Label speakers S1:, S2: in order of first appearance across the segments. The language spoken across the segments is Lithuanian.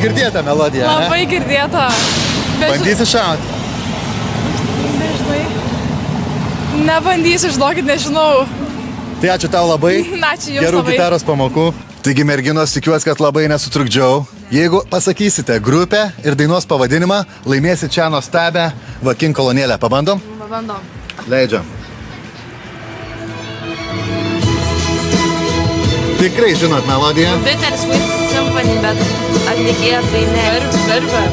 S1: girdėta melodija, ne?
S2: Labai girdėta.
S1: Bandysi šaut?
S2: Nežinai. Nebandysiu, žinokit, nežinau.
S1: Tai ačiū tau labai.
S2: Ačiū jums
S1: Gerų
S2: labai.
S1: gitaros pamokų. Taigi, merginos, tikiuosi, kad labai nesutrukdžiau. Jeigu pasakysite grupę ir dainos pavadinimą, laimėsit čia nuostabę Vaking kolonėlę. Pabandom?
S2: Pabandom.
S1: Leidžiam. Tikrai žinot melodiją?
S3: Bittersweet Symphony, bet atlikėja tai ne. Verba.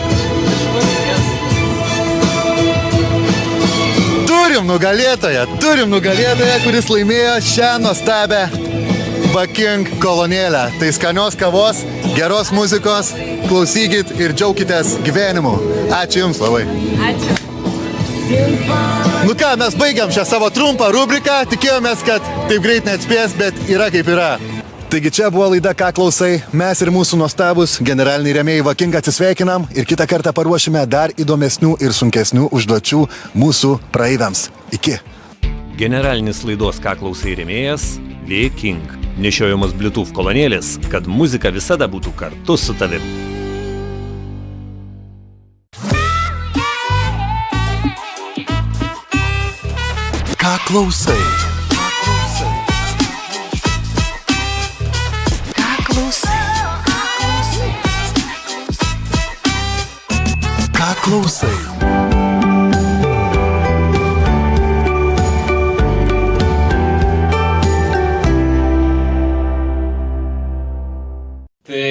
S1: Turim nugalėtoją, kuris laimėjo šią nuostabę Vaking kolonėlę. Tai skanios kavos, geros muzikos, klausykit ir džiaukitės gyvenimu. Ačiū Jums labai.
S3: Ačiū.
S1: Nu ką, mes baigiam šią savo trumpą rubriką. Tikėjomės, kad taip greit neatspės, bet yra kaip yra. Taigi čia buvo laida Ką klausai. Mes ir mūsų nuostabus generaliniai rėmėjai Vaking atsisveikinam ir kitą kartą paruošime dar įdomesnių ir sunkesnių užduočių mūsų praeiviams. Iki.
S4: Generalinis laidos Ką klausai rėmėjas Vaking. Nešiojamos Bluetooth kolonėlės, kad muzika visada būtų kartu su tavim.
S1: Ką klausai? Ką klausai?